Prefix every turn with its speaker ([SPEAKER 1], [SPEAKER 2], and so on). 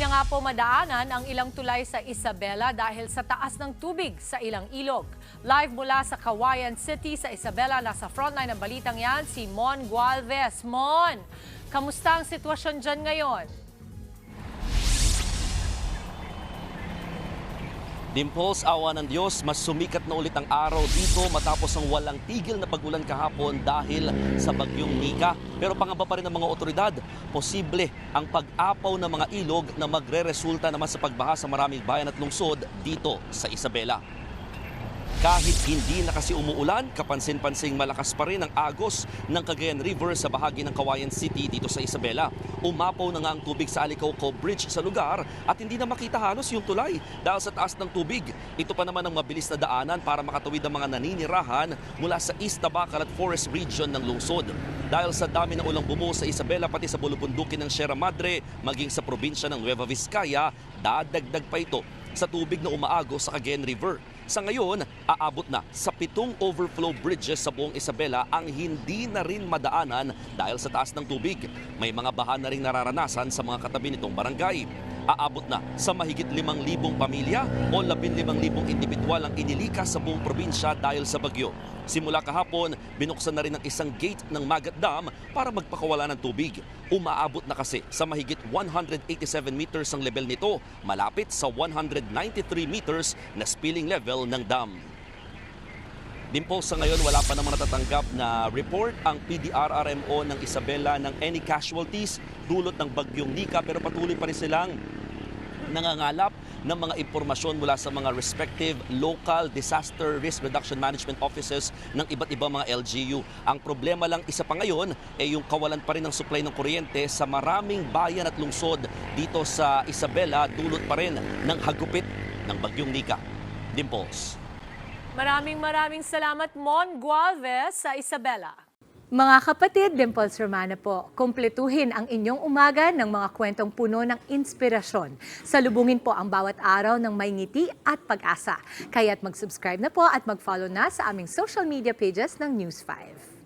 [SPEAKER 1] na nga po madaanan ang ilang tulay sa Isabela dahil sa taas ng tubig sa ilang ilog. Live mula sa Cauayan City sa Isabela, nasa frontline ng balitang yan si Mon Gualvez. Mon, kamusta ang sitwasyon dyan ngayon?
[SPEAKER 2] Dimples, awa ng Diyos, mas sumikat na ulit ang araw dito matapos ang walang tigil na pagulan kahapon dahil sa bagyong Nika. Pero pangamba pa rin ng mga otoridad, posible ang pag-apaw ng mga ilog na magre-resulta naman sa pagbaha sa maraming bayan at lungsod dito sa Isabela. Kahit hindi na kasi umuulan, kapansin-pansing malakas pa rin ang agos ng Cagayan River sa bahagi ng Cauayan City dito sa Isabela. Umapaw na nga ang tubig sa Alicauco Bridge sa lugar at hindi na makita halos yung tulay dahil sa taas ng tubig. Ito pa naman ang mabilis na daanan para makatawid ang mga naninirahan mula sa East Tabacal at Forest Region ng lungsod. Dahil sa dami ng ulang bumuo sa Isabela pati sa bulubundukin ng Sierra Madre maging sa probinsya ng Nueva Vizcaya, dadagdag pa ito sa tubig na umaagos sa Cagayan River. Sa ngayon, aabot na sa 7 overflow bridges sa buong Isabela ang hindi na rin madaanan dahil sa taas ng tubig. May mga baha na rin nararanasan sa mga katabi nitong barangay. Aabot na sa mahigit 5,000 pamilya o 15,000 individual ang inilikas sa buong probinsya dahil sa bagyo. Simula kahapon, binuksan na rin ang isang gate ng Magat Dam para magpakawala ng tubig. Umaabot na kasi sa mahigit 187 meters ang level nito, malapit sa 193 meters na spilling level ng dam. Dimples, sa ngayon wala pa naman natatanggap na report ang PDRRMO ng Isabela ng any casualties dulot ng bagyong Nika, pero patuloy pa rin silang nangangalap ng mga impormasyon mula sa mga respective local disaster risk reduction management offices ng iba't ibang mga LGU. Ang problema lang isa pa ngayon ay yung kawalan pa rin ng supply ng kuryente sa maraming bayan at lungsod dito sa Isabela dulot pa rin ng hagupit ng bagyong Nika. Dimples.
[SPEAKER 1] Maraming salamat, Mon Gualvez sa Isabela.
[SPEAKER 3] Mga kapatid, Dimples Romana po, kumpletuhin ang inyong umaga ng mga kwentong puno ng inspirasyon. Salubungin po ang bawat araw ng may ngiti at pag-asa. Kaya't mag-subscribe na po at mag-follow na sa aming social media pages ng News 5.